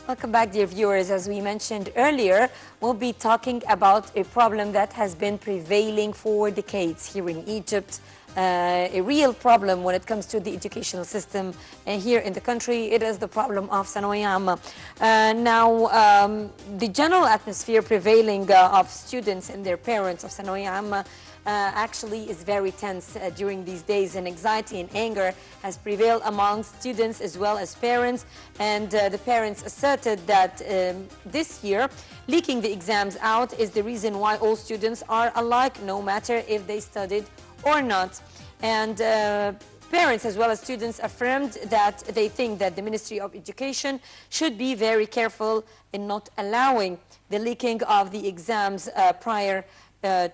Welcome back, dear viewers. As we mentioned earlier, we'll be talking about a problem that has been prevailing for decades here in Egypt. A real problem when it comes to the educational system here in the country. It is the problem of ثانوية عامة. The general atmosphere prevailing of students and their parents of ثانوية عامة actually is very tense during these days, and anxiety and anger has prevailed among students as well as parents. And the parents asserted that this year leaking the exams out is the reason why all students are alike, no matter if they studied or not. And parents as well as students affirmed that they think that the Ministry of Education should be very careful in not allowing the leaking of the exams prior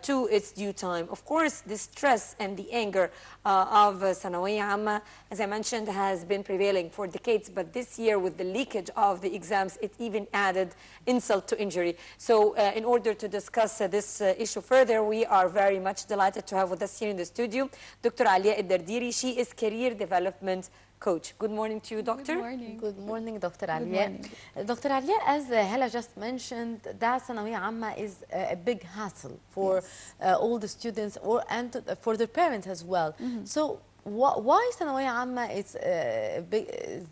to its due time. Of course, the stress and the anger of ثانوية عامة, as I mentioned, has been prevailing for decades, but this year with the leakage of the exams, it even added insult to injury. So in order to discuss this issue further, we are very much delighted to have with us here in the studio Dr Aliaa El Dardery. She is Career Development Coach. Good morning to you, Doctor. Good morning. Good morning, Dr. Aliaa. Dr. Aliaa, as Hala just mentioned, that ثانوية عامة is a big hassle for all the students and for their parents as well. So why ثانوية عامة is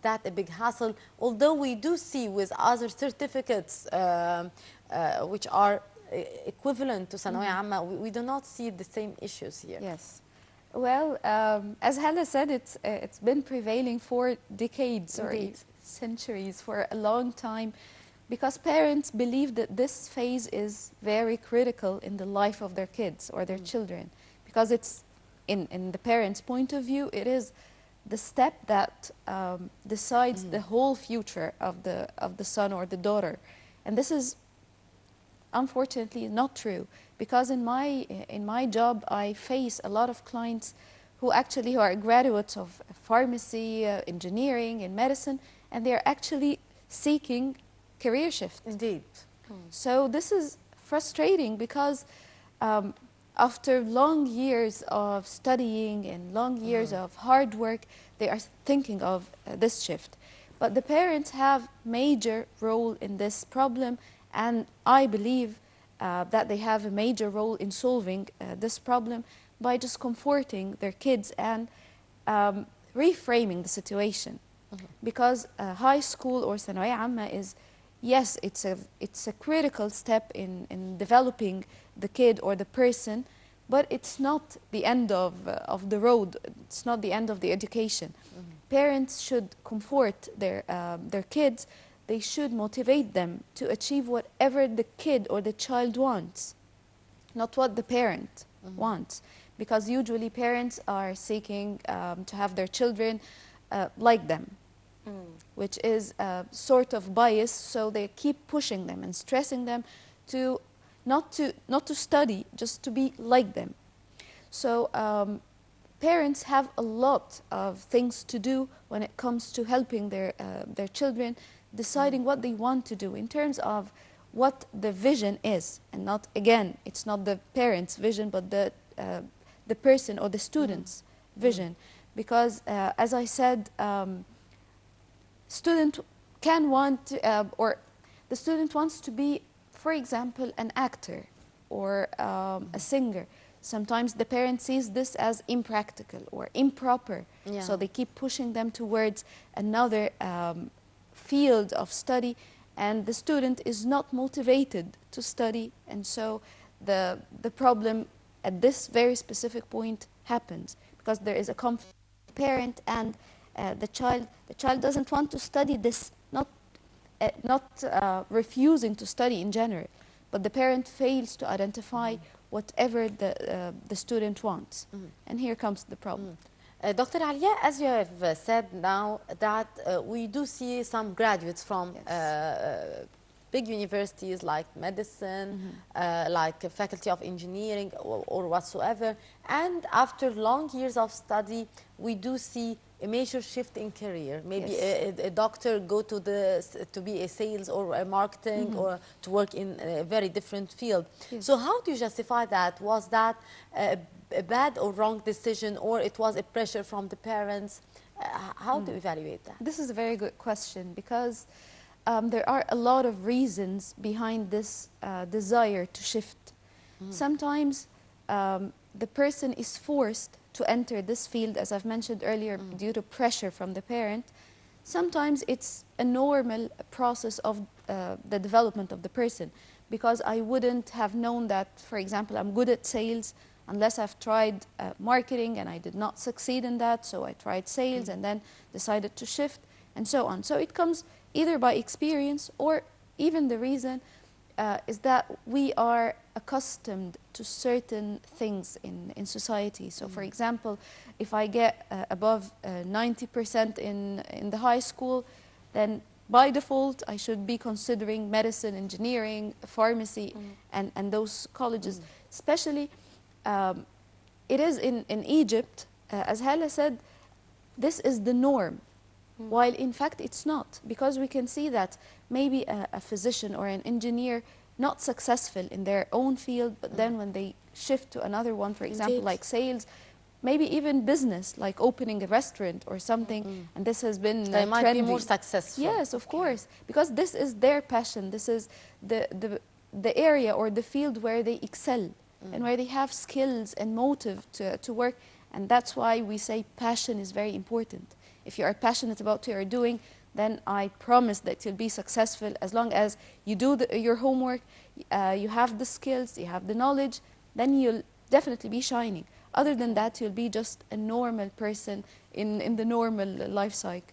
that a big hassle? Although we do see with other certificates which are equivalent to ثانوية عامة, we do not see the same issues here. Yes. Well, as Hala said, it's been prevailing for decades or centuries, for a long time, because parents believe that this phase is very critical in the life of their kids or their children, because it's, in the parents' point of view, it is the step that decides the whole future of the son or the daughter. And this is unfortunately not true, because in my job I face a lot of clients who are graduates of pharmacy, engineering and medicine, and they're actually seeking career shift. Indeed. So this is frustrating, because after long years of studying and long years of hard work, they are thinking of this shift. But the parents have major role in this problem, and I believe that they have a major role in solving this problem by just comforting their kids and reframing the situation. Because high school or ثانوية عامة is, yes, it's a critical step in developing the kid or the person, but it's not the end of the road. It's not the end of the education. Parents should comfort their kids. They should motivate them to achieve whatever the kid or the child wants, not what the parent wants. Because usually parents are seeking to have their children like them, which is a sort of bias, so they keep pushing them and stressing them to not to study, just to be like them. So parents have a lot of things to do when it comes to helping their children deciding what they want to do in terms of what the vision is, and not, again, it's not the parents' vision, but the person or the student's vision. Because as I said, student can want or the student wants to be, for example, an actor or a singer. Sometimes the parent sees this as impractical or improper, so they keep pushing them towards another field of study, and the student is not motivated to study, and so the problem at this very specific point happens, because there is a conflict between the parent and the child. The child doesn't want to study this, not refusing to study in general, but the parent fails to identify whatever the student wants, and here comes the problem. Dr. Aliaa, as you have said now, that we do see some graduates from big universities like medicine, like faculty of engineering or whatsoever, and after long years of study, we do see a major shift in career. Maybe a doctor go to be a sales or a marketing or to work in a very different field. So how do you justify that? Was that a bad or wrong decision, or it was a pressure from the parents? How do you evaluate that? This is a very good question, because there are a lot of reasons behind this desire to shift. Sometimes the person is forced to enter this field, as I've mentioned earlier, due to pressure from the parent. Sometimes it's a normal process of the development of the person, because I wouldn't have known that, for example, I'm good at sales unless I've tried marketing and I did not succeed in that, so I tried sales and then decided to shift, and so on. So it comes either by experience, or even the reason is that we are accustomed to certain things in society. So for example, if I get above 90% in the high school, then by default I should be considering medicine, engineering, pharmacy, and those colleges. Especially it is in Egypt, as Hala said, this is the norm. While in fact it's not, because we can see that maybe a physician or an engineer not successful in their own field, but then when they shift to another one, for example, like sales, maybe even business, like opening a restaurant or something, and this has been they might trendy. be more successful. Yes, of course, because this is their passion. This is the area or the field where they excel and where they have skills and motive to work, and that's why we say passion is very important. If you are passionate about what you're doing, then I promise that you'll be successful as long as you do your homework, you have the skills, you have the knowledge, then you'll definitely be shining. Other than that, you'll be just a normal person in the normal life cycle.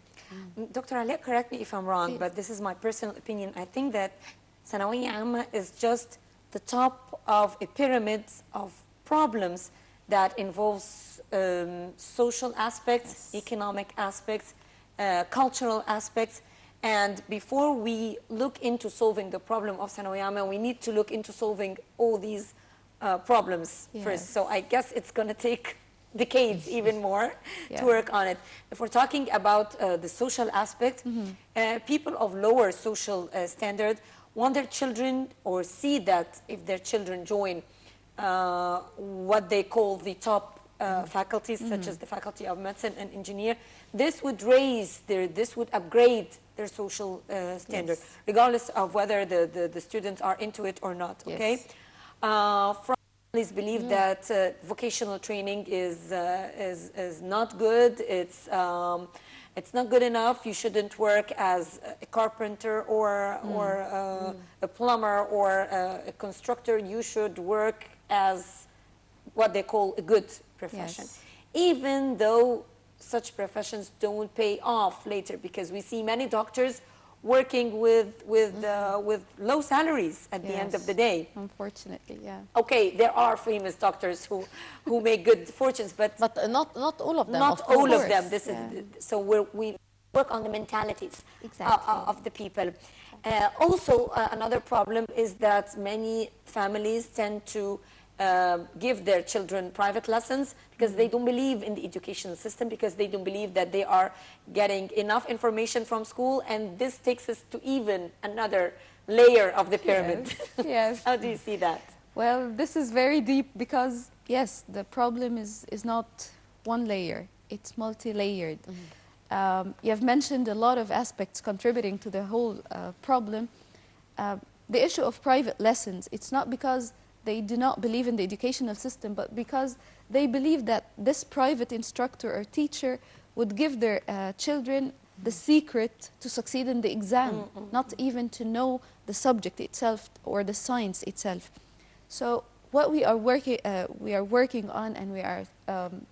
Dr. Aliaa, correct me if I'm wrong, but this is my personal opinion. I think that Sanawiyya Amma is just the top of a pyramid of problems that involves social aspects, economic aspects, cultural aspects, and before we look into solving the problem of Sanawiyya Amma, we need to look into solving all these problems first. So I guess it's going to take decades even more to work on it. If we're talking about the social aspect, people of lower social standard want their children, or see that if their children join what they call the top faculties, such as the Faculty of Medicine and Engineer, this would this would upgrade their social standard, regardless of whether the students are into it or not. Okay, families believe that vocational training is not good. It's not good enough. You shouldn't work as a carpenter or a plumber or a constructor. You should work as what they call a good profession, even though such professions don't pay off later, because we see many doctors working with low salaries at the end of the day. Unfortunately, Okay, there are famous doctors who make good fortunes, but not all of them. Not all of them. This is so we work on the mentalities of the people. Also, another problem is that many families tend to give their children private lessons because they don't believe in the educational system, because they don't believe that they are getting enough information from school, and this takes us to even another layer of the pyramid. Yes. How do you see that? Well, this is very deep, because yes, the problem is not one layer, it's multi-layered. You have mentioned a lot of aspects contributing to the whole problem. The issue of private lessons, it's not because they do not believe in the educational system, but because they believe that this private instructor or teacher would give their children the secret to succeed in the exam, not even to know the subject itself or the science itself. So what we are working on, and we are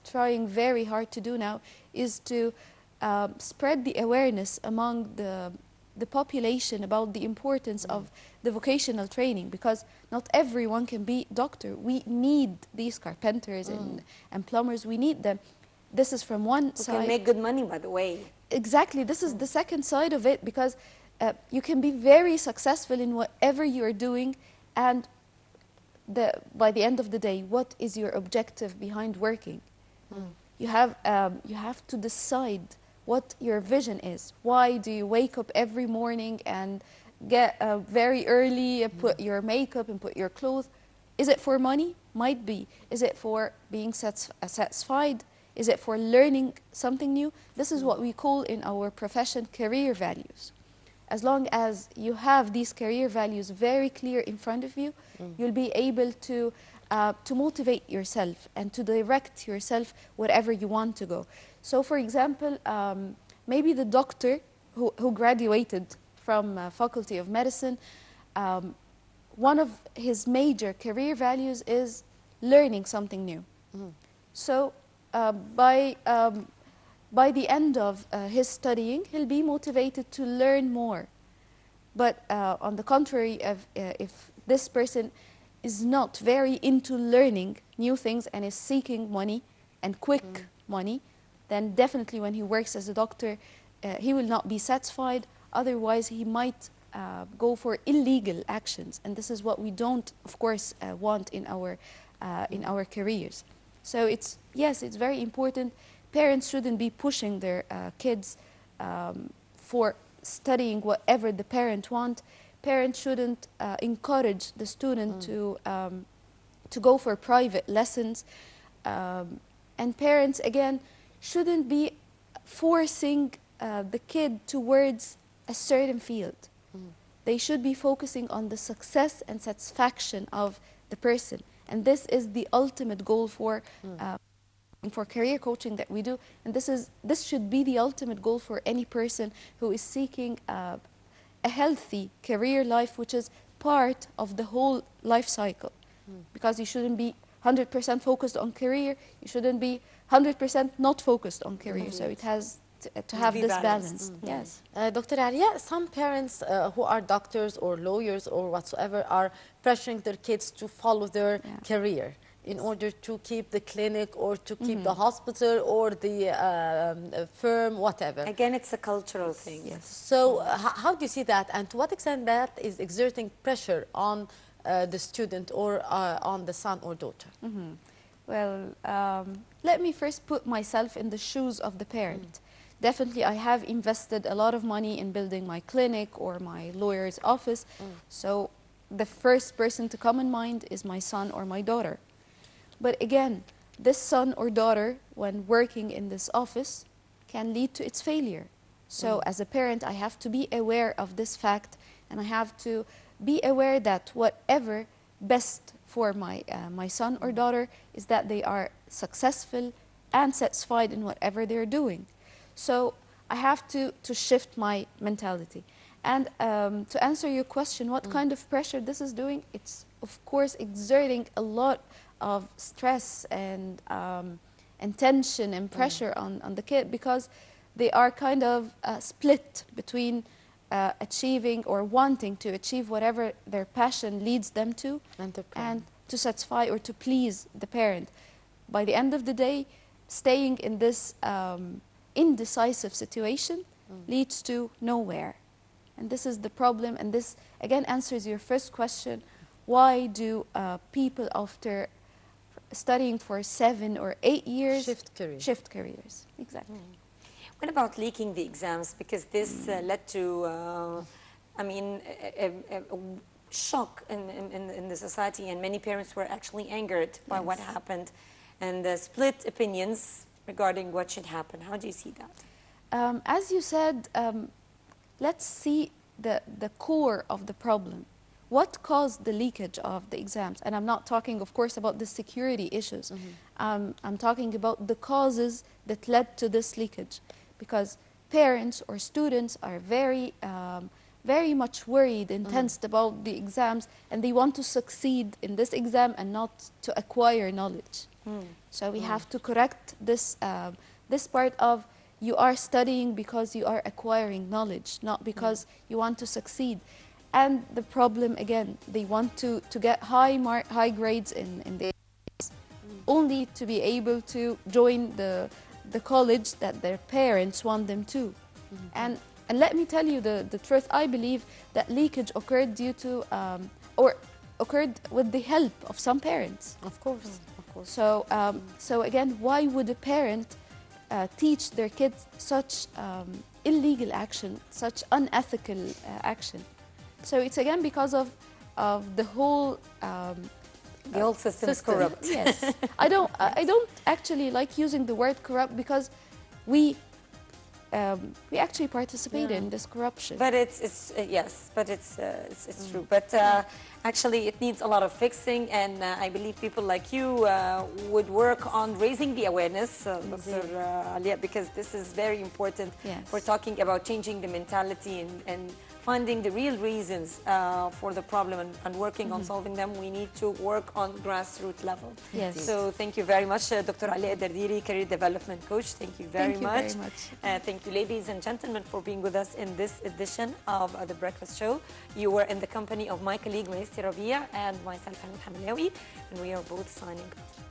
trying very hard to do now, is to spread the awareness among the population about the importance of the vocational training, because not everyone can be doctor. We need these carpenters and plumbers. We need them. This is from one side. You can make good money, by the way. Exactly. This is the second side of it, because you can be very successful in whatever you're doing, and by the end of the day, what is your objective behind working? You have to decide what your vision is. Why do you wake up every morning and get very early, put your makeup and put your clothes? Is it for money? Might be. Is it for being satisfied? Is it for learning something new? This is what we call in our profession career values. as long as you have these career values very clear in front of you, you'll be able to motivate yourself and to direct yourself wherever you want to go. So for example, maybe the doctor who graduated from Faculty of Medicine, one of his major career values is learning something new. So by the end of his studying, he'll be motivated to learn more. But on the contrary, if this person is not very into learning new things and is seeking money and quick money, then definitely when he works as a doctor, he will not be satisfied. Otherwise, he might go for illegal actions. And this is what we don't, of course, want in our careers. So yes, it's very important. Parents shouldn't be pushing their kids for studying whatever the parent wants. Parents shouldn't encourage the student to go for private lessons. And parents, again, shouldn't be forcing the kid towards a certain field. They should be focusing on the success and satisfaction of the person. And this is the ultimate goal for career coaching that we do. And this should be the ultimate goal for any person who is seeking a healthy career life, which is part of the whole life cycle. Because you shouldn't be 100% focused on career, you shouldn't be 100% not focused on career. So it has to have this balance. Yes. Dr. Aliaa, some parents who are doctors or lawyers or whatsoever are pressuring their kids to follow their career in order to keep the clinic or to keep the hospital or the firm, whatever. Again, it's a cultural thing. Yes. So how do you see that, and to what extent that is exerting pressure on the student or on the son or daughter? Well, let me first put myself in the shoes of the parent. Definitely, I have invested a lot of money in building my clinic or my lawyer's office. So the first person to come in mind is my son or my daughter. But again, this son or daughter, when working in this office, can lead to its failure. So as a parent, I have to be aware of this fact, and I have to be aware that whatever best for my son or daughter is that they are successful and satisfied in whatever they're doing. So I have to shift my mentality. And to answer your question, what kind of pressure this is doing, it's of course exerting a lot of stress and tension and pressure on the kid, because they are kind of split between achieving or wanting to achieve whatever their passion leads them to, and to satisfy or to please the parent. By the end of the day, staying in this indecisive situation leads to nowhere. And this is the problem, and this again answers your first question: why do people after studying for 7 or 8 years shift careers? Exactly. What about leaking the exams? Because this led to, I mean, a shock in the society, and many parents were actually angered by what happened, and split opinions regarding what should happen. How do you see that? As you said, let's see the core of the problem. What caused the leakage of the exams? And I'm not talking, of course, about the security issues. I'm talking about the causes that led to this leakage. Because parents or students are very much worried and tensed about the exams, and they want to succeed in this exam and not to acquire knowledge. So we have to correct this part of, you are studying because you are acquiring knowledge, not because you want to succeed. And the problem, again, they want to get high grades in the exams, only to be able to join the college that their parents want them to. And let me tell you the truth, I believe that leakage occurred due to, or occurred with the help of some parents. Of course, of course. So again, why would a parent teach their kids such illegal action, such unethical action? So it's again because of the whole the whole system is corrupt. Yes. I don't actually like using the word corrupt, because we we actually participate in this corruption. But yes, but it's true. But actually, it needs a lot of fixing, and I believe people like you would work on raising the awareness, Dr. Aliaa, because this is very important. Yes. For talking about changing the mentality and finding the real reasons for the problem and working on solving them. We need to work on grassroots level. Yes. So thank you very much, Dr. Aliaa El Dardery, Career Development Coach. Thank you very much. Thank you, ladies and gentlemen, for being with us in this edition of The Breakfast Show. You were in the company of my colleague, Mayesti Rabia, and myself, Hamid Hamlawi, and we are both signing off.